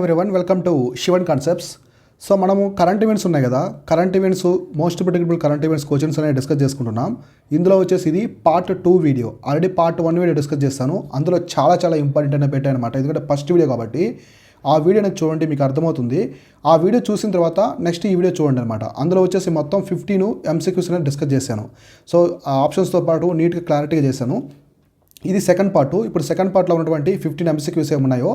Everyone, welcome to Shivan Concepts. So మనము current events ఉన్నాయి కదా, current events most predictable current events questions అనేవి discuss చేసుకుంటున్నాం. ఇందులో వచ్చేసి ఇది part 2 video. Already part 1 video discuss చేస్తాను. అందులో చాలా ఇంపార్టెంట్ అనేది పెట్టాను అనమాట. ఎందుకంటే ఫస్ట్ వీడియో కాబట్టి ఆ వీడియోని చూడండి, మీకు అర్థమవుతుంది. ఆ వీడియో చూసిన తర్వాత నెక్స్ట్ ఈ వీడియో చూడండి అనమాట. అందులో వచ్చేసి మొత్తం 15 MCQs అనేది డిస్కస్ చేశాను. సో ఆ ఆప్షన్స్తో పాటు నీట్గా క్లారిటీగా చేశాను. ఇది సెకండ్ పార్ట్. ఇప్పుడు సెకండ్ పార్ట్లో ఉన్నటువంటి 15 MCQs ఏమున్నాయో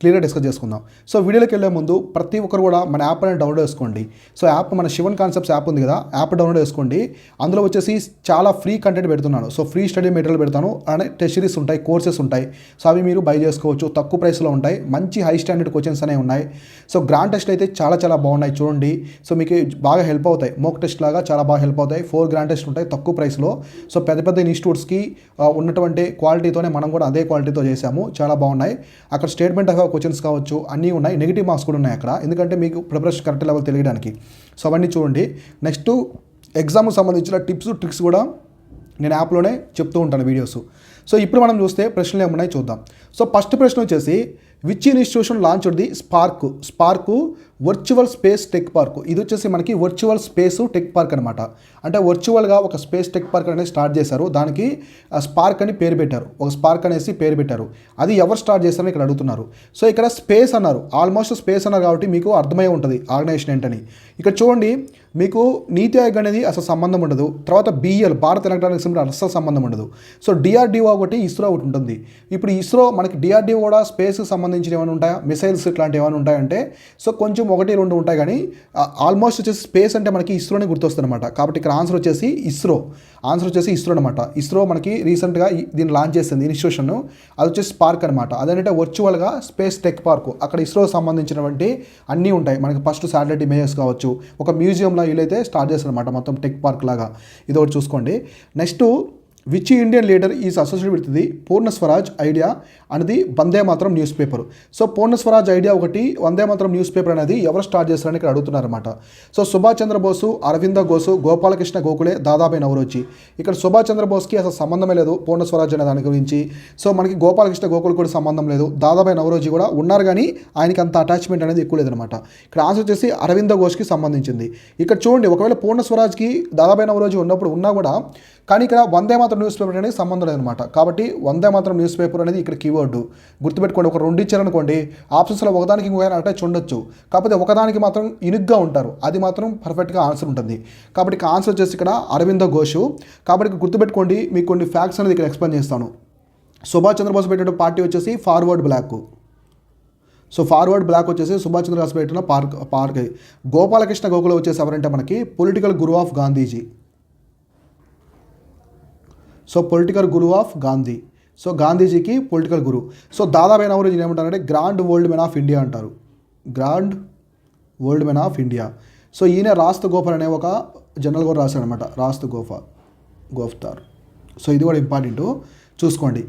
క్లియర్గా డిస్కస్ చేసుకుందాం. సో వీడియోలోకి వెళ్ళే ముందు ప్రతి ఒక్కరు కూడా మన యాప్ అనేది డౌన్లోడ్ చేసుకోండి. సో యాప్ మన శివన్ కాన్సెప్ట్స్ యాప్ ఉంది కదా, యాప్ డౌన్లోడ్ చేసుకోండి. అందులో వచ్చేసి చాలా ఫ్రీ కంటెంట్ పెడుతున్నాను. సో ఫ్రీ స్టడీ మెటీరియల్ పెడతాను, అలానే టెస్ట్ సిరీస్ ఉంటాయి, కోర్సెస్ ఉంటాయి. సో అవి మీరు బై చేసుకోవచ్చు, తక్కువ ప్రైస్లో ఉంటాయి. మంచి హై స్టాండర్డ్ క్వశ్చన్స్ అనేవి ఉన్నాయి. సో గ్రాండ్ టెస్ట్ అయితే చాలా బాగున్నాయి, చూడండి. సో మీకు బాగా హెల్ప్ అవుతాయి. మోక్ టెస్ట్ లాగా చాలా బాగా హెల్ప్ అవుతాయి. 4 గ్రాండ్ టెస్ట్ ఉంటాయి తక్కువ ప్రైస్లో. సో పెద్ద ఇన్స్టిట్యూట్స్కి ఉన్నటువంటి క్వాలిటీతోనే మనం కూడా అదే క్వాలిటీతో చేసాము, చాలా బాగున్నాయి. అక్కడ స్టేట్మెంట్ ఆఫ్ క్వశ్చన్స్ కావచ్చు, అన్నీ ఉన్నాయి. నెగిటివ్ మార్క్స్ కూడా ఉన్నాయి అక్కడ, ఎందుకంటే మీకు ప్రిపరేషన్ కరెక్ట్ లెవెల్ తెలియడానికి. సో అవన్నీ చూడండి. నెక్స్ట్ ఎగ్జామ్కి సంబంధించిన టిప్స్ ట్రిక్స్ కూడా నేను యాప్లోనే చెప్తూ ఉంటాను వీడియోస్. సో ఇప్పుడు మనం చూస్తే ప్రశ్నలు ఏమున్నాయి చూద్దాం. సో ఫస్ట్ ప్రశ్న వచ్చేసి, which institution launched the spark virtual space tech park. ఇది వచ్చేసి మనకి వర్చువల్ స్పేస్ టెక్ పార్క్ అనమాట. అంటే వర్చువల్గా ఒక స్పేస్ టెక్ పార్క్ అనేది స్టార్ట్ చేశారు. దానికి స్పార్క్ అని పేరు పెట్టారు, ఒక స్పార్క్ అనేసి పేరు పెట్టారు. అది ఎవరు స్టార్ట్ చేస్తారని ఇక్కడ అడుగుతున్నారు. సో ఇక్కడ స్పేస్ అన్నారు, ఆల్మోస్ట్ స్పేస్ అన్నారు కాబట్టి మీకు అర్థమై ఉంటుంది ఆర్గనైజేషన్ ఏంటని. ఇక్కడ చూడండి, మీకు నీతి ఆయోగ్ అనేది అసలు సంబంధం ఉండదు. తర్వాత BEL, భారత్ ఎలక్ట్రానిక్స్ లిమిటెడ్, అసలు సంబంధం ఉండదు. సో DRDO ఒకటి, ఇస్రో ఒకటి ఉంటుంది. ఇప్పుడు ఇస్రో మనకి DRDO కూడా స్పేస్కి సంబంధించిన ఏమైనా ఉంటాయా, మిసైల్స్ ఇట్లాంటివి ఏమైనా ఉంటాయంటే సో కొంచెం 1-2 ఉంటాయి. కానీ ఆల్మోస్ట్ వచ్చేసి స్పేస్ అంటే మనకి ఇస్రోనే గుర్తొస్తుంది అనమాట. కాబట్టి ఇక్కడ ఆన్సర్ వచ్చేసి ఇస్రో అనమాట. ఇస్రో మనకి రీసెంట్గా దీన్ని లాంచ్ చేసింది ఇన్స్టిట్యూషన్. అది వచ్చేసి స్పార్క్ అనమాట. అదేంటంటే వర్చువల్గా స్పేస్ టెక్ పార్క్. అక్కడ ఇస్రో సంబంధించినటువంటి అన్నీ ఉంటాయి. మనకి ఫస్ట్ శాటిలైట్ ఇమేజెస్ కావచ్చు, ఒక మ్యూజియంలో వీళ్ళైతే స్టార్ట్ చేస్తారు అనమాట, మొత్తం టెక్ పార్క్ లాగా. ఇది ఒకటి చూసుకోండి. Next, which Indian leader is associated with the Purna Swaraj idea అనేది Vande Mataram news paper. So పూర్ణ స్వరాజ్ ఐడియా ఒకటి, వందే మాతరం న్యూస్ పేపర్ అనేది ఎవరు స్టార్ట్ చేస్తారని ఇక్కడ అడుగుతున్నారన్నమాట. సో సుభాష్ చంద్రబోసు, అరవింద ఘోష్, గోపాలకృష్ణ గోఖలే, దాదాబాయి నవరోజీ. ఇక్కడ సుభాష్ చంద్రబోస్కి అసలు సంబంధమే లేదు పూర్ణ స్వరాజ్ అనే దాని గురించి. సో మనకి గోపాలకృష్ణ గోఖలే కూడా సంబంధం లేదు. దాదాబాయి నవరోజీ కూడా ఉన్నారు, కానీ ఆయనకి అంత అటాచ్మెంట్ అనేది ఎక్కువ లేదనమాట. ఇక్కడ ఆన్సర్ వచ్చేసి అరవింద ఘోష్కి సంబంధించింది. ఇక్కడ చూడండి, ఒకవేళ పూర్ణ స్వరాజ్కి దాదాబాయి నవరోజీ ఉన్నప్పుడు ఉన్నా కూడా, కానీ ఇక్కడ వందే మాతరం న్యూస్ పేపర్ అనేది సంబంధం లేదనమాట. కాబట్టి వందే మాతరం న్యూస్ పేపర్ అనేది ఇక్కడ కీవర్డ్ గుర్తుపెట్టుకోండి. ఒక 2 ఇచ్చారనుకోండి, ఆప్షన్స్లో ఒకదానికి ఇంకొక అటాచ్ ఉండొచ్చు, కాకపోతే ఒకదానికి మాత్రం ఇనుగ్గా ఉంటారు, అది మాత్రం పర్ఫెక్ట్గా ఆన్సర్ ఉంటుంది. కాబట్టి ఇక్కడ ఆన్సర్ వచ్చేసి ఇక్కడ అరవింద ఘోష్. కాబట్టి గుర్తుపెట్టుకోండి, మీకు కొన్ని ఫ్యాక్ట్స్ అనేది ఇక్కడ ఎక్స్ప్లెయిన్ చేస్తాను. సుభాష్ చంద్రబోస్ పెట్టిన పార్టీ వచ్చేసి forward black. So forward black వచ్చేసి సుభాష్ చంద్రబోస్ పెట్టిన పార్క్. గోపాలకృష్ణ గోఖలే వచ్చేసి ఎవరంటే మనకి political guru of Gandhiji. So political guru of Gandhi. So గాంధీజీకి పొలిటికల్ గురు. సో దాదాబాయి నవరోజీ ఏమంటారంటే grand world men of India అంటారు, grand world men of India. So ఈయన రాస్తు గోఫర్ అనే ఒక జనరల్ కూడా రాశాడు అనమాట, రాస్తు గోఫ్తార్. సో ఇది కూడా ఇంపార్టెంట్, చూసుకోండి.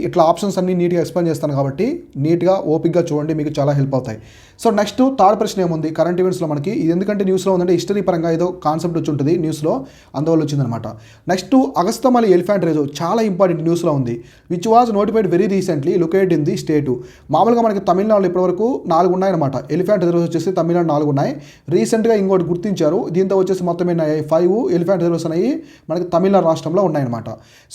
ఇట్లా ఆప్షన్స్ అన్నీ నీట్గా ఎక్స్ప్లెయిన్ చేస్తాను కాబట్టి నీట్గా ఓపిక్గా చూడండి, మీకు చాలా హెల్ప్ అవుతాయి. సో నెక్స్ట్ థర్డ్ ప్రశ్న ఏముంది కరెంట్ ఈవెంట్స్లో మనకి. ఇది ఎందుకంటే న్యూస్లో ఉందంటే హిస్టరీ పరంగా ఏదో కాన్సెప్ట్ వచ్చి ఉంటుంది న్యూస్లో, అందువల్ల వచ్చిందనమాట. నెక్స్ట్, అగస్తమలి ఎలిఫెంట్ రిజర్వ్ చాలా ఇంపార్టెంట్, న్యూస్లో ఉంది. Which was notified very recently located in the state. మామూలుగా మనకి తమిళనాడులో ఇప్పటివరకు 4 ఉన్నాయన్నమాట. ఎలిఫెంట్ రిజర్వ్స్ వచ్చేసి తమిళనాడు 4 ఉన్నాయి. రీసెంట్గా ఇంకోటి గుర్తించారు, దీంతో వచ్చేసి మొత్తం ఎన్ని 5 ఎలిఫెంట్ రిజర్వ్స్ అనేవి మనకి తమిళనాడు రాష్ట్రంలో ఉన్నాయన్నమాట.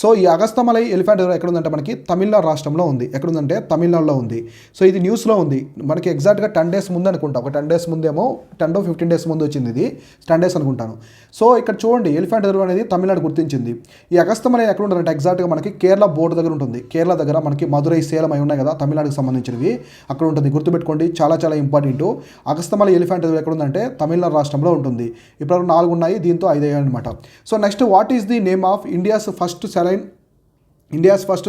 సో ఈ అగస్తమలై ఎలిఫెంట్ రిజర్వ్ ఎక్కడ ఉందంటే మనకి తమిళనాడు రాష్ట్రంలో ఉంది. ఎక్కడుందంటే తమిళనాడులో ఉంది. సో ఇది న్యూస్లో ఉంది మనకి. ఎగ్జాక్ట్గా 10 days ముందు అనుకుంటా, ఒక 10 days ముందేమో, 10 to 15 days ముందు వచ్చింది. ఇది 10 days అనుకుంటాను. సో ఇక్కడ చూడండి, ఎలిఫెంట్ రిజర్వ్ అనేది తమిళనాడు గుర్తించింది. ఈ అగస్తమలై ఎక్కడ ఉంటుందంటే ఎగ్జాక్ట్గా మనకి కేరళ బోర్డు దగ్గర ఉంటుంది. కేరళ దగ్గర మనకి మధురై, సేలం అవి ఉన్నాయి కదా తమిళనాడుకి సంబంధించినవి, అక్కడ ఉంటుంది. గుర్తుపెట్టుకోండి, చాలా ఇంపార్టెంట్. అగస్తమలై ఎలిఫెంట్ రిజర్వ్ ఎక్కడ ఉందంటే తమిళనాడు రాష్ట్రంలో ఉంటుంది. ఇప్పటివరకు 4 ఉన్నాయి, దీంతో 5 అయ్యాయి అనమాట. So next, what is the name of India's first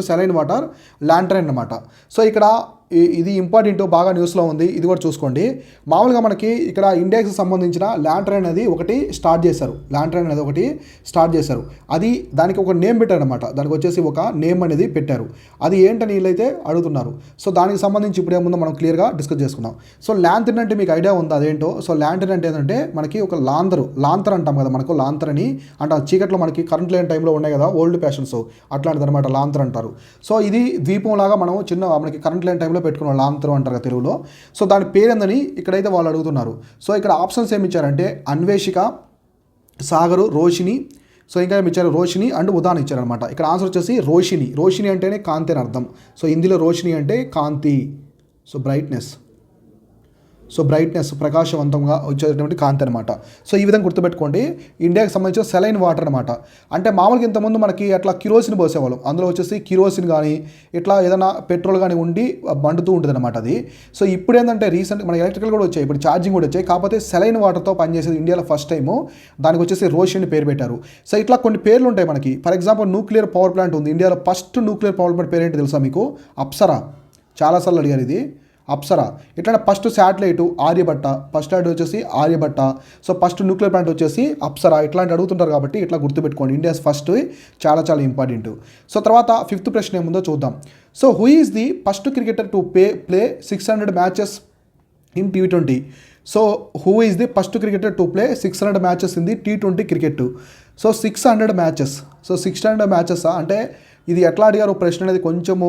saline water lantern అనమాట. సో ఇక్కడ ఇది ఇంపార్టెంట్, బాగా న్యూస్లో ఉంది, ఇది కూడా చూసుకోండి. మామూలుగా మనకి ఇక్కడ ఇండియాకి సంబంధించిన ల్యాంటరైన్ అనేది ఒకటి స్టార్ట్ చేశారు. అది దానికి ఒక నేమ్ పెట్టారనమాట. దానికి వచ్చేసి ఒక నేమ్ అనేది పెట్టారు. అది ఏంటని వీళ్ళైతే అడుగుతున్నారు. సో దానికి సంబంధించి ఇప్పుడు ఏముందో మనం క్లియర్గా డిస్కస్ చేసుకుందాం. సో ల్యాంతర్న్ అంటే మీకు ఐడియా ఉందా అదేంటో? సో ల్యాంతర్న్ అంటే ఏంటంటే మనకి ఒక లాంతర్ అంటాం కదా, మనకు లాంతర్ అని అంటాం. చీకట్లో మనకి కరెంట్ లేని టైంలో ఉన్నాయి కదా ఓల్డ్ ఫ్యాషన్స్, అట్లాంటిది అనమాట లాంతర్ అంటారు. సో ఇది ద్వీపం లాగా మనం మనకి కరెంట్ లేని టైంలో పెట్టుకున్న లాంతరం అంటారు కదా తెలుగులో. సో దాని పేరేందని ఇక్కడైతే వాళ్ళు అడుగుతున్నారు. సో ఇక్కడ ఆప్షన్స్ ఏమి ఇచ్చారంటే అన్వేషిక, సాగరు, రోషిని, సో ఇంకా ఏమి ఇచ్చారు రోషిని అండ్ ఉదాన్ ఇచ్చారనమాట. ఇక్కడ ఆన్సర్ వచ్చేసి రోషిని. రోషిని అంటేనే కాంతి అని అర్థం. సో హిందీలో రోషిని అంటే కాంతి, సో బ్రైట్నెస్, సో బ్రైట్నెస్ ప్రకాశవంతంగా వచ్చేటటువంటి కాంతి అనమాట. సో ఈ విధంగా గుర్తుపెట్టుకోండి. ఇండియాకి సంబంధించిన సెలైన్ వాటర్ అనమాట. అంటే మామూలుగా ఇంతకుముందు మనకి అట్లా కిరోసిన్ పోసేవాళ్ళు, అందులో వచ్చేసి కిరోసిన్ కానీ ఇట్లా ఏదైనా పెట్రోల్ కానీ ఉండి మండుతూ ఉంటుంది అనమాట అది. సో ఇప్పుడు ఏంటంటే రీసెంట్ మన ఎలక్ట్రికల్ కూడా వచ్చాయి, ఇప్పుడు ఛార్జింగ్ కూడా వచ్చాయి. కాకపోతే సెలైన్ వాటర్తో పనిచేసేది ఇండియాలో ఫస్ట్ టైము. దానికి వచ్చేసి రోషిని పేరు పెట్టారు. సో ఇట్లా కొన్ని పేర్లు ఉంటాయి మనకి. For example nuclear power plant ఉంది ఇండియాలో. ఫస్ట్ న్యూక్లియర్ పవర్ ప్లాంట్ పేరు ఏంటి తెలుసా మీకు? అప్సరా. చాలాసార్లు అడిగారు ఇది, అప్సరా. ఇట్లా first satellite Aryabhata, first satellite వచ్చేసి Aryabhata. So first nuclear plant వచ్చేసి అప్సరా. ఇట్లాంటి అడుగుతుంటారు కాబట్టి ఇట్లా గుర్తుపెట్టుకోండి. ఇండియాస్ ఫస్ట్ చాలా చాలా ఇంపార్టెంట్. సో తర్వాత 5th ప్రశ్న ఏముందో చూద్దాం. So who is the first cricketer to play 600 matches in T20? So who is the first cricketer to play 600 matches in the T20 cricket? So 600 matches. So 600 matches అంటే ఇది ఎట్లా అడిగారు ప్రశ్న అనేది కొంచెము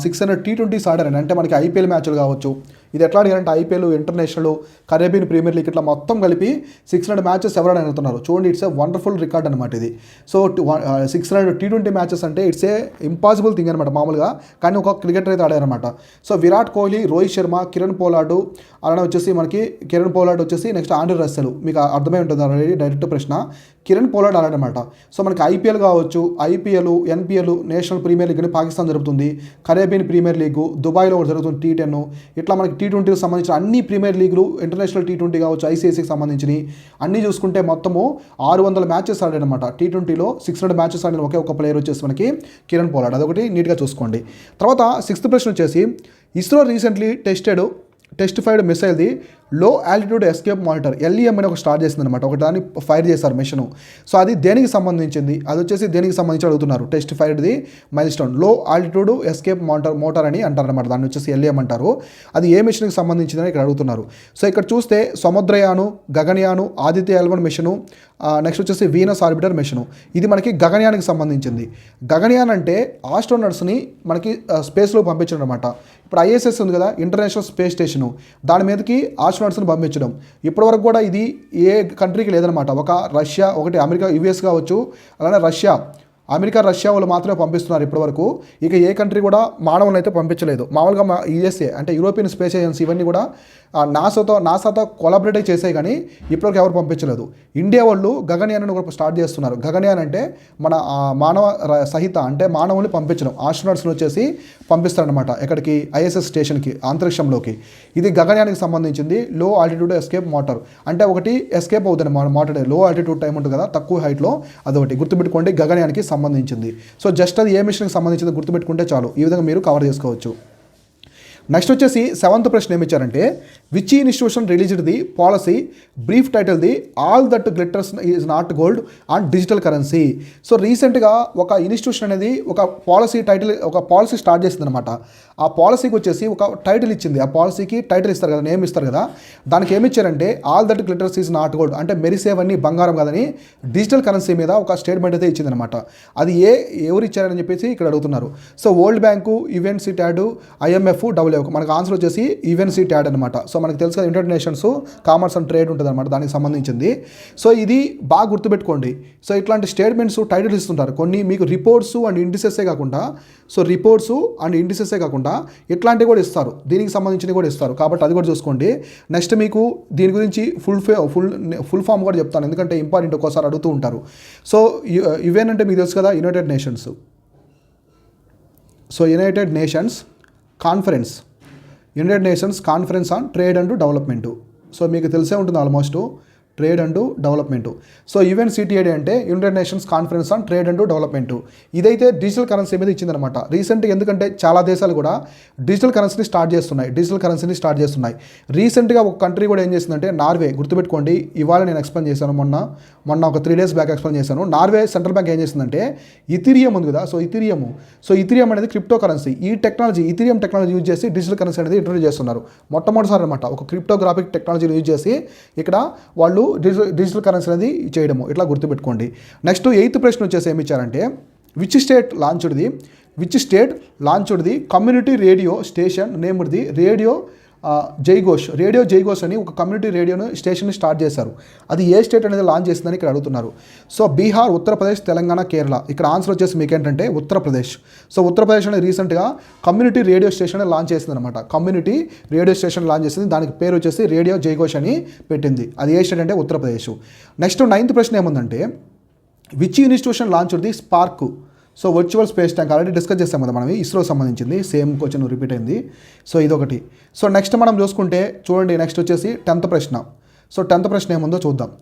600 T20s ఆడారని, అంటే మనకి ఐపీఎల్ మ్యాచ్లు కావచ్చు. ఇది ఎట్లా అడిగారంటే IPL, international, Caribbean premier league ఇట్లా మొత్తం కలిపి 600 మ్యాచెస్ ఎవరైనా అడుగుతున్నారు. చూడండి, ఇట్స్ ఏ వండర్ఫుల్ రికార్డ్ అనమాట ఇది. సో 600 T20 మ్యాచెస్ అంటే ఇట్స్ ఏ ఇంపాసిబుల్ థింగ్ అనమాట మామూలుగా. కానీ ఒక క్రికెటర్ అయితే ఆడారనమాట. సో విరాట్ కోహ్లీ, రోహిత్ శర్మ, కిరణ్ పోలార్డ్, అలానే వచ్చేసి మనకి కిరణ్ పోలార్డ్ వచ్చేసి నెక్స్ట్ ఆండ్రే రస్సెల్. మీకు అర్థమై ఉంటుంది ఆల్రెడీ, డైరెక్ట్ ప్రశ్న. కిరణ్ పోలార్డ్ ఆడాడనమాట. సో మనకి ఐపీఎల్ కావచ్చు, ఐపీఎల్, ఎన్పీఎల్, నేషనల్ ప్రీమియర్ లీగ్ అని పాకిస్తాన్ జరుగుతుంది, కరేబియన్ ప్రీమియర్ లీగు దుబాయ్లో ఒకటి జరుగుతుంది, T10. ఇట్లా మనకి T20కి సంబంధించిన అన్ని ప్రీమియర్ లీగ్లు, ఇంటర్నేషనల్ T20 కావచ్చు, ఐసీఐసీకి సంబంధించినవి అన్నీ చూసుకుంటే మొత్తము 600 మ్యాచెస్ ఆడాడనమాట. T20లో 600 మ్యాచెస్ ఆడిన ఒకే ఒక ప్లేయర్ వచ్చేసి మనకి కిరణ్ పోలార్డ్. అదొకటి నీట్గా చూసుకోండి. తర్వాత 6th ప్రశ్న వచ్చేసి ఇస్రో రీసెంట్లీ టెస్టిఫైడ్ మిసైల్ది లో ఆల్టిట్యూడ్ ఎస్కేప్ మానిటర్ LEM అని ఒక స్టార్ట్ చేసిందనమాట. ఒక దాన్ని ఫైర్ చేశారు మిషన్. సో అది దేనికి సంబంధించింది? అది వచ్చేసి దేనికి సంబంధించి అడుగుతున్నారు. టెస్టిఫైడ్ది మైల్ స్టోన్ లో ఆల్టిట్యూడ్ ఎస్కేప్ మోటార్ అని అంటారనమాట. దాన్ని వచ్చేసి LEM అంటారు. అది ఏ మిషన్కి సంబంధించిందని ఇక్కడ అడుగుతున్నారు. సో ఇక్కడ చూస్తే సముద్రయాను, గగనయాను, ఆదిత్య L1 మిషను, నెక్స్ట్ వచ్చేసి వీనస్ ఆర్బిటర్ మిషను. ఇది మనకి గగనయానికి సంబంధించింది. గగనయాన్ అంటే ఆస్ట్రోనట్స్ని మనకి స్పేస్లో పంపించడం అనమాట. ఇప్పుడు ISS ఉంది కదా, ఇంటర్నేషనల్ స్పేస్ స్టేషను, దాని మీదకి ఆస్ట్రోనట్స్ని పంపించడం. ఇప్పటివరకు కూడా ఇది ఏ కంట్రీకి లేదనమాట. ఒక రష్యా, ఒకటి అమెరికా, US కావచ్చు, అలానే అమెరికా, రష్యా వాళ్ళు మాత్రమే పంపిస్తున్నారు ఇప్పటివరకు. ఇక ఏ కంట్రీ కూడా మానవులను అయితే పంపించలేదు. మామూలుగా USA అంటే యూరోపియన్ స్పేస్ ఏజెన్సీ ఇవన్నీ కూడా నాసాతో కొలాబరేట్ చేసాయి, కానీ ఇప్పటివరకు ఎవరు పంపించలేదు. ఇండియా వాళ్ళు గగనయాన్ కూడా స్టార్ట్ చేస్తున్నారు. గగనయాన్ అంటే మన మానవ సహిత అంటే మానవుల్ని పంపించడం, ఆస్ట్రోనట్స్ని వచ్చేసి పంపిస్తారనమాట. ఎక్కడికి? ISS స్టేషన్కి, అంతరిక్షంలోకి. ఇది గగనయానికి సంబంధించింది. లో ఆల్టిట్యూడ్ ఎస్కేప్ మోటార్ అంటే ఒకటి ఎస్కేప్ అవుతుంది మోటార్. లో ఆల్టిట్యూడ్ టైం ఉంటుంది కదా, తక్కువ హైట్లో, అదొకటి గుర్తుపెట్టుకోండి. గగనయానికి సంబంధించింది. సో జస్ట్ అది ఏ మిషన్కి సంబంధించింది గుర్తుపెట్టుకుంటే చాలు. ఈ విధంగా మీరు కవర్ చేసుకోవచ్చు. నెక్స్ట్ వచ్చేసి 7th ప్రశ్న ఏమి ఇచ్చారంటే which institution released the policy brief title the all that glitters is not gold and digital currency? So రీసెంట్గా ఒక ఇన్స్టిట్యూషన్ అనేది ఒక పాలసీ స్టార్ట్ చేసింది అనమాట. ఆ పాలసీకి వచ్చేసి ఒక టైటిల్ ఇచ్చింది. ఆ పాలసీకి టైటిల్ ఇస్తారు కదా, నేమ్ ఇస్తారు కదా, దానికి ఏమి ఇచ్చారంటే all that glitters is not gold అంటే మెరిసేవన్నీ బంగారం కదని డిజిటల్ కరెన్సీ మీద ఒక స్టేట్మెంట్ అయితే ఇచ్చిందనమాట. అది ఎవరు ఇచ్చారని చెప్పేసి ఇక్కడ అడుగుతున్నారు. So world bank, UNCTAD, IMF, మనకు ఆన్సర్ వచ్చేసి UNCTAD అనమాట. సో మనకు తెలుసు కదా, United nations commerce and trade ఉంటుంది అనమాట, దానికి సంబంధించింది. సో ఇది బాగా గుర్తుపెట్టుకోండి. సో ఇట్లాంటి స్టేట్మెంట్స్, టైటిల్స్ ఇస్తుంటారు కొన్ని మీకు. రిపోర్ట్స్ అండ్ ఇండిసెస్సే కాకుండా ఇట్లాంటివి కూడా ఇస్తారు, దీనికి సంబంధించినవి కూడా ఇస్తారు. కాబట్టి అది కూడా చూసుకోండి. నెక్స్ట్ మీకు దీని గురించి ఫుల్ ఫామ్ కూడా చెప్తాను, ఎందుకంటే ఇంపార్టెంట్, ఒక్కోసారి అడుగుతూ ఉంటారు. సో UN అంటే మీకు తెలుసు కదా, United nations. So United nations conference on trade and development. So మీకు తెలిసే ఉంటుంది almost, trade and development. So UNCTAD అంటే United nations conference on trade and development. ఇదైతే డిజిటల్ కరెన్సీ మీద ఇచ్చిందనమాట రీసెంట్గా. ఎందుకంటే చాలా దేశాలు కూడా డిజిటల్ కరెన్సీని స్టార్ట్ చేస్తున్నాయి. రీసెంట్గా ఒక కంట్రీ కూడా ఏం చేసిందంటే నార్వే. గుర్తుపెట్టుకోండి, ఇవాళ నేను ఎక్స్ప్లెయిన్ చేశాను, మొన్న ఒక 3 days బ్యాక్ ఎక్స్ప్లెయిన్ చేశాను. నార్వే సెంట్రల్ బ్యాంక్ ఏం చేసిందంటే ఇథీరియం ఉంది కదా, సో ఇథీరియం అనేది క్రిప్టో కరెన్సీ. ఈ ఇథీరియం టెక్నాలజీ యూజ్ చేసి డిజిటల్ కరెన్సీ అనేది ఇంట్రొడ్యూస్ చేస్తున్నారు మొట్టమొదటిసారి అనమాట. ఒక క్రిప్టోగ్రాఫిక్ టెక్నాలజీని యూజ్ చేసి ఇక్కడ వాళ్ళు డిజిటల్ కరెన్సీ అనేది చేయడము. ఇట్లా గుర్తుపెట్టుకోండి. నెక్స్ట్ 8th ప్రశ్న వచ్చేసి ఏమి ఇచ్చారంటే which state launched the which state launched the community radio station named the radio జైఘోష్ అని ఒక కమ్యూనిటీ రేడియోను స్టేషన్ స్టార్ట్ చేశారు. అది ఏ స్టేట్ అనేది లాంచ్ చేసిందని ఇక్కడ అడుగుతున్నారు. సో బీహార్, ఉత్తరప్రదేశ్, తెలంగాణ, కేరళ. ఇక్కడ ఆన్సర్ వచ్చేసి మీకు ఏంటంటే ఉత్తరప్రదేశ్. సో ఉత్తరప్రదేశ్ అనేది రీసెంట్గా కమ్యూనిటీ రేడియో స్టేషన్ లాంచ్ చేసింది అనమాట. కమ్యూనిటీ రేడియో స్టేషన్ లాంచ్ చేసింది, దానికి పేరు వచ్చేసి రేడియో జైఘోష్ అని పెట్టింది. అది ఏ స్టేట్ అంటే ఉత్తరప్రదేశ్. నెక్స్ట్ 9th ప్రశ్న ఏముందంటే which institution launch the spark. So virtual space tank already discuss చేస్తాం కదా మనం, ఇస్రో సంబంధించింది, సేమ్ క్వశ్చన్ రిపీట్ అయింది. సో ఇదొకటి. సో నెక్స్ట్ మనం చూసుకుంటే చూడండి, నెక్స్ట్ వచ్చేసి 10th ప్రశ్న. సో 10th ప్రశ్న ఏముందో చూద్దాం.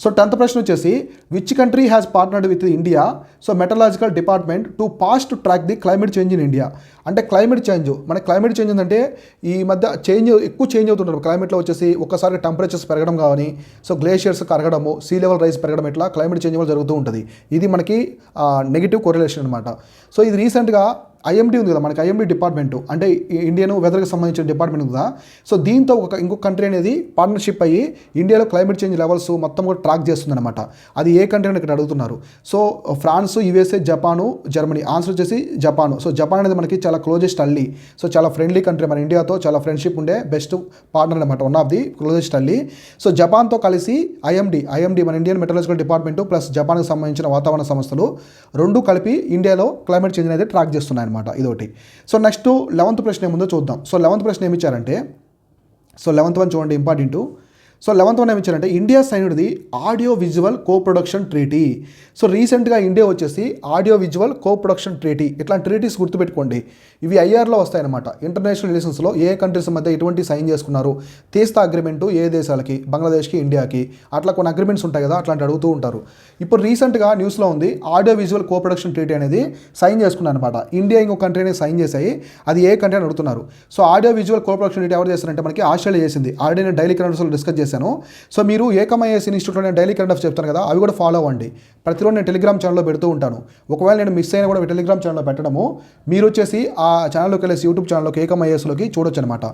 సో 10th ప్రశ్న వచ్చేసి which country has partnered with India so మెటలాజికల్ department to past track the climate change in India. అంటే క్లైమేట్ చేంజ్, మన క్లైమేట్ చేంజ్ ఏంటంటే ఈ మధ్య ఎక్కువ చేంజ్ అవుతుంటారు క్లైమేట్లో వచ్చేసి. ఒక్కసారి టెంపరేచర్స్ పెరగడం కానీ, సో గ్లేషియర్స్ కరగడము, సీ లెవెల్ రైజ్ పెరగడం, ఇట్లా క్లైమేట్ చేంజ్ వల్ల జరుగుతూ ఉంటుంది. ఇది మనకి నెగిటివ్ కోరిలేషన్ అనమాట. సో ఇది రీసెంట్గా ఐఎండీ ఉంది కదా మనకి, ఐఎండీ డిపార్ట్మెంట్ అంటే ఇండియన్ వెదర్కి సంబంధించిన డిపార్ట్మెంట్ ఉంది కదా. సో దీంతో ఇంకొక కంట్రీ అనేది పార్ట్నర్షిప్ అయ్యి ఇండియాలో క్లైమేట్ చేంజ్ లెవెల్స్ మొత్తం కూడా ట్రాక్ చేస్తుంది అనమాట. అది ఏ కంట్రీ అని ఇక్కడ అడుగుతున్నారు. So France, USA, Japan, Germany. Answer వచ్చేసి జపాను. సో జపాన్ అనేది మనకి చాలా క్లోజెస్ట్ అల్లీ, సో చాలా ఫ్రెండ్లీ కంట్రీ, మన ఇండియాతో చాలా ఫ్రెండ్షిప్ ఉండే బెస్ట్ పార్ట్నర్ అనమాట, one of the closest ally. So జపాన్తో కలిసి ఐఎండీ మన ఇండియన్ మెటలాజికల్ డిపార్ట్మెంట్ ప్లస్ జపాన్కి సంబంధించిన వాతావరణ సంస్థలు రెండు కలిపి ఇండియాలో క్లైమేట్ చేంజ్ అనేది ట్రాక్ చేస్తున్నాయి. ఇదొకటి. సో నెక్స్ట్ 11th ప్రశ్న ఏముందో చూద్దాం. సో 11th ప్రశ్న ఏమి ఇచ్చారంటే, సో 11th వన్ చూడండి ఇంపార్టెంట్. సో 11th వన్ ఏమి ఇచ్చారంటే India signed the audio visual co production treaty. So రీసెంట్గా ఇండియా వచ్చేసి ఆడియో విజువల్ కో ప్రొడక్షన్ ట్రీటీ, ఇట్లాంటి ట్రీటీస్ గుర్తుపెట్టుకోండి. ఇవి ఐఆర్లో వస్తాయన్నమాట. ఇంటర్నేషనల్ రిలేషన్స్లో ఏ కంట్రీస్ మధ్య ఎటువంటి సైన్ చేసుకున్నారు, తీస్తా అగ్రిమెంటు ఏ దేశాలకి, బంగ్లాదేశ్కి, ఇండియాకి, అట్లా కొన్ని అగ్రిమెంట్స్ ఉంటాయి కదా, అట్లాంటి అడుగుతూ ఉంటారు. ఇప్పుడు రీసెంట్గా న్యూస్లో ఉంది ఆడియో విజువల్ కో ప్రొడక్షన్ ట్రీటీ అనేది సైన్ చేసుకున్నారు అనమాట. ఇండియా ఇంకో కంట్రీ అనేది సైన్ చేశాయి, అది ఏ కంట్రీ అని అడుగుతున్నారు. సో ఆడియో విజువల్ కో ప్రొడక్షన్ ట్రీటీ ఎవరు చేస్తారంటే మనకి ఆస్ట్రేలియా చేసింది. ఆల్రెడీ నేను డైలీ కరెంట్ అఫైర్స్లో డిస్కస్ చేశాను. సో మీరు ఏకమఐఎస్ ఇన్స్టిట్యూట్లో నేను డైలీ కరెంట్ అఫైర్స్ చెప్తాను కదా, అవి కూడా ఫాలో అవ్వండి. ప్రతిరోజు నేను టెలిగ్రామ్ ఛానల్లో పెడుతూ ఉంటాను. ఒకవేళ నేను మిస్ అయినా కూడా టెలిగ్రామ్ ఛానల్లో పెట్టడము, మీరు వచ్చేసి ఆ ఛానల్లోకి వెళ్ళేసి యూట్యూబ్ ఛానల్లోకి ఏకమఐఎస్లోకి చూడొచ్చు అనమాట.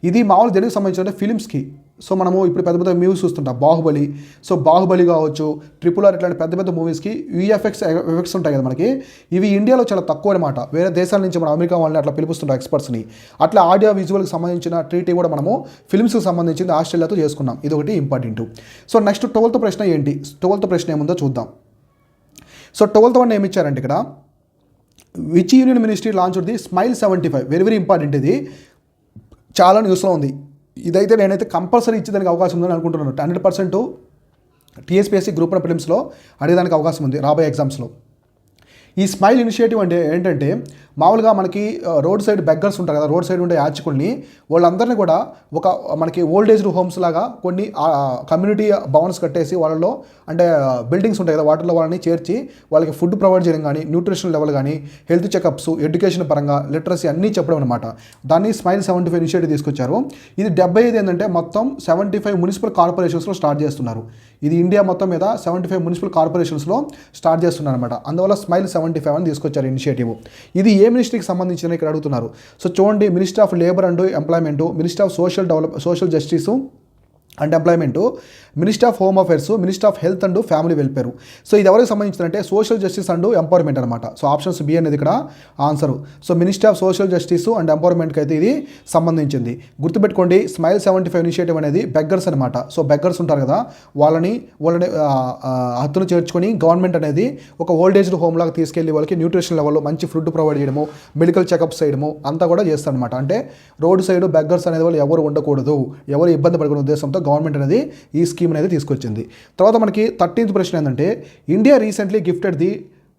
ఇది మామూలు తెలుగు సంబంధించిన ఫిలిమ్స్కి. సో మనము ఇప్పుడు పెద్ద పెద్ద మూవీస్ చూస్తుంటాం, బాహుబలి. సో బాహుబలి కావచ్చు, RRR, ఇట్లాంటి పెద్ద పెద్ద మూవీస్కి ఎఫెక్ట్స్ ఉంటాయి కదా మనకి, ఇవి ఇండియాలో చాలా తక్కువ అనమాట. వేరే దేశాల నుంచి మన అమెరికా వాళ్ళని అట్లా పిలుపుస్తుంటాం ఎక్స్పర్ట్స్ని. అట్లా ఆడియో విజువల్కి సంబంధించిన ట్రీటీ కూడా మనము ఫిల్మ్స్కి సంబంధించింది ఆస్ట్రేలియాతో చేసుకున్నాం. ఇది ఒకటి ఇంపార్టెంట్. సో నెక్స్ట్ 12th ప్రశ్న ఏంటి, 12th ప్రశ్న ఏముందో చూద్దాం. సో 12th వన్ ఏమి ఇచ్చారంటే ఇక్కడ which union ministry launched the smile 75. Very very important. ఇది చాలా న్యూస్లో ఉంది. ఇదైతే నేనైతే కంపల్సరీ ఇచ్చేదానికి అవకాశం ఉందని అనుకుంటున్నాను. 100% టీఎస్పీఎస్సీ గ్రూప్ 1 ప్రిలిమ్స్లో అడిగేదానికి అవకాశం ఉంది రాబోయే ఎగ్జామ్స్లో. ఈ స్మైల్ ఇనిషియేటివ్ అంటే ఏంటంటే మామూలుగా మనకి రోడ్ సైడ్ బెగ్గర్స్ ఉంటారు కదా, రోడ్ సైడ్ ఉండే యాచకుల్ని, వాళ్ళందరినీ కూడా ఒక మనకి ఓల్డ్ ఏజ్ హోమ్స్ లాగా కొన్ని కమ్యూనిటీ భవన్స్ కట్టేసి వాళ్ళలో అంటే బిల్డింగ్స్ ఉంటాయి కదా, వాటిలో వాళ్ళని చేర్చి వాళ్ళకి ఫుడ్ ప్రొవైడ్ చేయడం కానీ, న్యూట్రిషన్ లెవెల్ కానీ, హెల్త్ చెకప్స్, ఎడ్యుకేషన్ పరంగా లిటరసీ అన్నీ చెప్పడం అనమాట. దాన్ని స్మైల్ 75 ఇనిషియేటివ్ తీసుకొచ్చారు. ఇది 75 ఏంటంటే మొత్తం 75 మున్సిపల్ కార్పొరేషన్స్లో స్టార్ట్ చేస్తున్నారు. ఇది ఇండియా మొత్తం మీద 75 మున్సిపల్ కార్పొరేషన్స్లో స్టార్ట్ చేస్తున్నారు అనమాట. అందువల్ల స్మైల్ 75 అని తీసుకొచ్చారు ఇనిషియేటివ్. ఇది ఏ మినిస్ట్రీకి సంబంధించిన ఇక్కడ అడుగుతున్నారు. సో చూడండి, ministry of labour and employment, ministry of social justice and employment, ministry of home affairs, ministry of health and family welfare. So ఇది ఎవరికి సంబంధించిందంటే సోషల్ జస్టిస్ అండ్ ఎంపవర్మెంట్ అనమాట. సో ఆప్షన్స్ బి అనేది ఇక్కడ answer. So ministry of social justice and ఎంపవర్మెంట్కి అయితే ఇది సంబంధించింది. గుర్తుపెట్టుకోండి, smile 75 initiative అనేది బెగ్గర్స్ అనమాట. సో బెగ్గర్స్ ఉంటారు కదా, వాళ్ళని హత్తును చేర్చుకొని గవర్నమెంట్ అనేది ఒక ఓల్డ్ ఏజ్ హోమ్ లాగా తీసుకెళ్లి వాళ్ళకి న్యూట్రిషన్ లెవెల్లో మంచి ఫుడ్ ప్రొవైడ్ చేయడము, మెడికల్ చెకప్స్ చేయడము అంతా కూడా చేస్తారు అనమాట. అంటే రోడ్ సైడ్ బెగ్గర్స్ అనేది వాళ్ళు ఎవరు ఉండకూడదు, ఎవరు ఇబ్బంది పడకూడదు ఉద్దేశంతో గవర్నమెంట్ అనేది ఈ స్కీమ్ అనేది తీసుకొచ్చింది. తర్వాత మనకి 13th ప్రశ్న ఏంటంటే India recently gifted the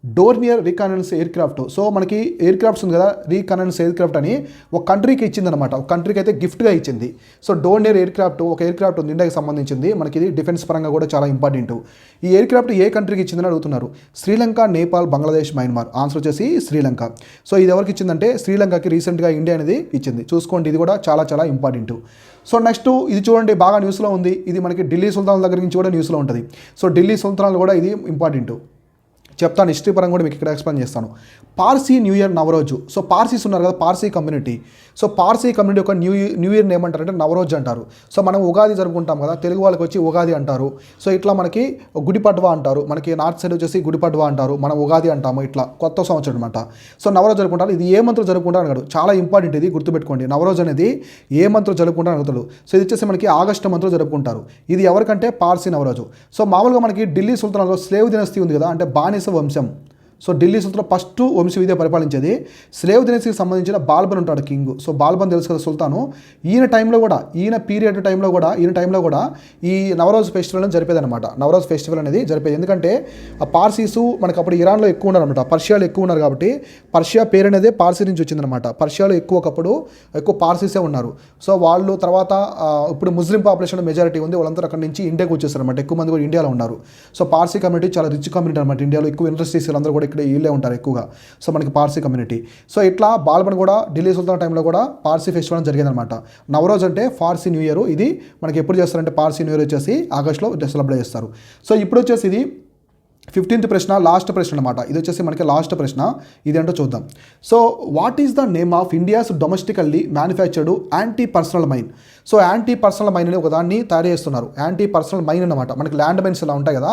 Dornier reconnaissance aircraft. So మనకి ఎయిర్ క్రాఫ్ట్స్ ఉంది కదా, రీకనెన్స్ ఎయిర్ క్రాఫ్ట్ అని ఒక కంట్రీకి ఇచ్చిందనమాట. ఒక కంట్రీకి అయితే గిఫ్ట్గా ఇచ్చింది. సో డోర్నియర్ ఎయిర్ క్రాఫ్ట్ ఒక ఎయిర్ క్రాఫ్ట్ ఉంది ఇండియాకి సంబంధించింది. మనకి ఇది డిఫెన్స్ పరంగా కూడా చాలా ఇంపార్టెంట్. ఈ ఎయిర్ క్రాఫ్ట్ ఏ కంట్రీకి ఇచ్చిందని అడుగుతున్నారు. శ్రీలంక, నేపాల్, బంగ్లాదేశ్, మయన్మార్. ఆన్సర్ వచ్చేసి శ్రీలంక. సో ఇది ఎవరికి ఇచ్చిందంటే శ్రీలంకకి రీసెంట్గా ఇండియా అనేది ఇచ్చింది. చూసుకోండి, ఇది కూడా చాలా చాలా ఇంపార్టెంట్. సో నెక్స్ట్ ఇది చూడండి, బాగా న్యూస్లో ఉంది. ఇది మనకి ఢిల్లీ సుల్తాన్ దగ్గర నుంచి కూడా న్యూస్లో ఉంటుంది. సో ఢిల్లీ సుల్తాన్లు కూడా ఇది ఇంపార్టెంట్. చెప్తాను, హిస్టరీ పరంగా కూడా మీకు ఇక్కడ ఎక్స్ప్లెయిన్ చేస్తాను. Parsi new year Naoroji. So Parsis ఉన్నారు కదా, Parsi community. So Parsi community యొక్క న్యూ ఇయర్ ఏమంటారంటే నవరోజ్ అంటారు. సో మనం ఉగాది జరుపుకుంటాం కదా, తెలుగు వాళ్ళకి వచ్చి ఉగాది అంటారు. సో ఇట్లా మనకి గుడిపడ్వా అంటారు, మనకి నార్త్ సైడ్ వచ్చేసి గుడిపడ్వా అంటారు, మనం ఉగాది అంటాము. ఇట్లా కొత్త సంవత్సరం అనమాట. సో నవరోజ్ జరుపుకుంటారు. ఇది ఏ మంత్రం జరుపుకుంటారు అన్నాడు, చాలా ఇంపార్టెంట్, ఇది గుర్తుపెట్టుకోండి. నవరోజ్ అనేది ఏ మంత్రం జరుపుకుంటారు అడుగుతాడు. సో ఇది వచ్చేసి మనకి ఆగస్టు మంత్రం జరుపుకుంటారు. ఇది ఎవరికంటే పార్సీ నవరోజు. సో మామూలుగా మనకి ఢిల్లీ సుల్తాన్లో స్లేవ్ దినస్థి ఉంది కదా, అంటే బానిస వంశం. సో ఢిల్లీ సుల్తాన్ ఫస్ట్ వంశవిద్య పరిపాలించేది. స్లేవ్ దినస్థికి సంబంధించిన బాల్బన్ ఉంటాడు కింగ్. సో బాల్బన్ తెలుసు కదా సుల్తాను. ఈయన టైంలో కూడా, ఈయన పీరియడ్ టైంలో కూడా ఈ నవరోజ్ ఫెస్టివల్ అనేది జరిపేది అనమాట. నవరోజ్ ఫెస్టివల్ అనేది జరిపేది. ఎందుకంటే ఆ పార్సీసు మనకు అప్పుడు ఇరాన్లో ఎక్కువ ఉన్నారు అనమాట, పర్షియాలో ఎక్కువ ఉన్నారు కాబట్టి పర్షియా పేరు అనేది పార్సీ నుంచి వచ్చిందనమాట. పర్షియాలో ఎక్కువ పార్సీసే ఉన్నారు. సో వాళ్ళు తర్వాత ఇప్పుడు ముస్లిం పాపులేషన్ మెజారిటీ ఉంది, వాళ్ళందరూ అక్కడ నుంచి ఇండియాకి వచ్చేసారు అనమాట. ఎక్కువ మంది కూడా ఇండియాలో ఉన్నారు. సో పార్సీ కమ్యూనిటీ చాలా రిచ్ కమ్యూనిటీ అనమాట. ఇండియాలో ఎక్కువ ఇండస్ట్రీస్ అందరూ కూడా ఇక్కడ వీళ్ళే ఉంటారు ఎక్కువగా. సో మనకి పార్సీ కమ్యూనిటీ. సో ఇట్లా బాల్బన్ కూడా ఢిల్లీ సుల్తాన్ టైంలో కూడా పార్సీ ఫెస్టివల్ జరిగేదనమాట. నవరోజ్ అంటే పార్సీ న్యూ ఇయర్. ఇది మనకి ఎప్పుడు చేస్తారంటే పార్సీ న్యూ ఇయర్ వచ్చేసి ఆగస్టులో సెలబ్రేట్ చేస్తారు. సో ఇప్పుడు వచ్చేసి ఇది 15th ప్రశ్న, లాస్ట్ ప్రశ్న అనమాట. ఇది వచ్చేసి మనకి లాస్ట్ ప్రశ్న. ఇది ఏంటో చూద్దాం. So what is the name of India's domestically manufactured anti personnel mine? So anti personnel mine అని ఒకదాన్ని తయారు చేస్తున్నారు. యాంటీ పర్సనల్ మైన్ అనమాట. మనకి ల్యాండ్ మైన్స్ ఇలా ఉంటాయి కదా,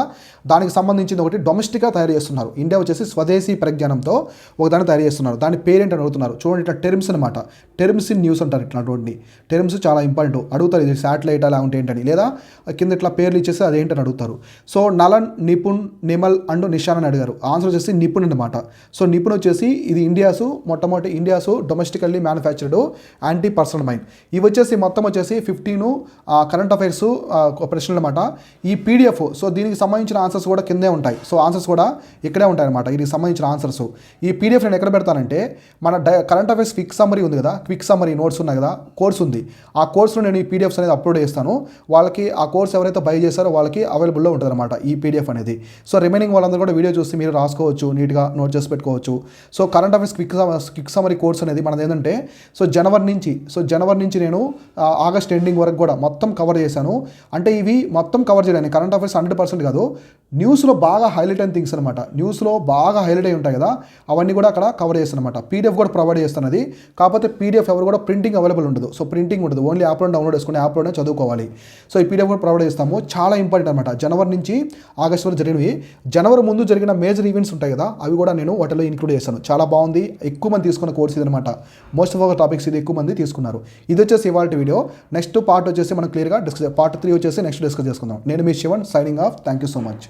దానికి సంబంధించింది ఒకటి డొమెస్టిక్గా తయారు చేస్తున్నారు. ఇండియా వచ్చేసి స్వదేశీ పరిజ్ఞానంతో ఒకదాన్ని తయారు చేస్తున్నారు. దాని పేరేంటని అడుగుతున్నారు. చూడండి, ఇట్లా టెర్మ్స్ అనమాట. టెర్మ్స్ ఇన్ న్యూస్ అంటారు. ఇట్లాంటి టెర్మ్స్ చాలా ఇంపార్టెంట్. అడుగుతారు ఇది శాటిలైట్ అలా ఉంటే ఏంటని, లేదా కింద ఇట్లా పేర్లు ఇచ్చేసి అదేంటని అడుగుతారు. సో నలన్, నిపుణ్, నిమల్ అండ్ నిషాన్ అని అడిగారు. ఆన్సర్ వచ్చేసి నిపుణ్ అనమాట. సో నిపుణ్ వచ్చేసి ఇది మొట్టమొదటి India's domestically manufactured anti personnel mine. ఇవి వచ్చేసి మొత్తం వచ్చేసి 15 కరెంట్ అఫైర్స్ ప్రశ్నలు అనమాట. ఈ పీడిఎఫ్, సో దీనికి సంబంధించిన ఆన్సర్స్ కూడా కిందే ఉంటాయి. సో ఆన్సర్స్ కూడా ఇక్కడే ఉంటాయి అనమాట, దీనికి సంబంధించిన ఆన్సర్స్. ఈ పీడిఎఫ్ నేను ఎక్కడ పెడతానంటే మన కరెంట్ అఫైర్స్ క్విక్ సమ్మరీ ఉంది కదా, క్విక్ సమ్మరీ నోట్స్ ఉన్నాయి కదా, కోర్స్ ఉంది. ఆ కోర్సులో నేను ఈ పీడిఎఫ్స్ అనేది అప్లోడ్ చేస్తాను. వాళ్ళకి ఆ కోర్స్ ఎవరైతే బై చేస్తారో వాళ్ళకి అవైలబుల్లో ఉంటుంది అనమాట ఈ పీడిఎఫ్ అనేది. సో రిమైనింగ్ వాళ్ళందరూ కూడా వీడియో చూసి మీరు రాసుకోవచ్చు, నీట్గా నోట్ చేసి పెట్టుకోవచ్చు. So current affairs quick summary course అనేది మనది ఏంటంటే, సో జనవరి నుంచి నేను ఆగస్ట్ ఎండింగ్ వరకు కూడా మొత్తం కవర్ చేశాను. అంటే ఇవి మొత్తం కవర్ చేయడానికి కరెంట్ అఫైర్స్ 100% కాదు, న్యూస్లో బాగా హైలైట్ అయిన థింగ్స్ అనమాట. న్యూస్లో బాగా హైలైట్ అయి ఉంటాయి కదా, అవన్నీ కూడా అక్కడ కవర్ చేస్తాను అనమాట. పీడిఎఫ్ కూడా ప్రొవైడ్ చేస్తాను. అది కాకపోతే పీడిఎఫ్ ఎవరు కూడా ప్రింటింగ్ అవైలబుల్ ఉండదు. సో ప్రింటింగ్ ఉండదు, ఓన్లీ యాప్లో డౌన్లోడ్ చేసుకుని యాప్లోనే చదువుకోవాలి. సో ఈ పీడిఎఫ్ కూడా ప్రొవైడ్ చేస్తాము. చాలా ఇంపార్టెంట్ అనమాట. జనవరి నుంచి ఆగస్ట్ వరకు జరిగినవి, జనవరి ముందు జరిగిన మేజర్ ఈవెంట్స్ ఉంటాయి కదా, అవి కూడా నేను వాటిలో ఇంక్లూడ్ చేశాను. చాలా బాగుంది, ఎక్కువ మంది తీసుకున్న కోర్స్ ఇది అనమాట. మోస్ట్ ఆఫ్ అవర్ టాపిక్స్ ఇది ఎక్కువ మంది తీసుకున్నారు. ఇది వచ్చేసి ఇవాళ వీడియో. నెక్స్ట్ పార్ట్ వచ్చేసి మనం క్లియర్గా పార్ట్ 3 వచ్చేసి నెక్స్ట్ డిస్కస్ చేసుకుందాం. నేను మీ Sivan, signing off. Thank you so much.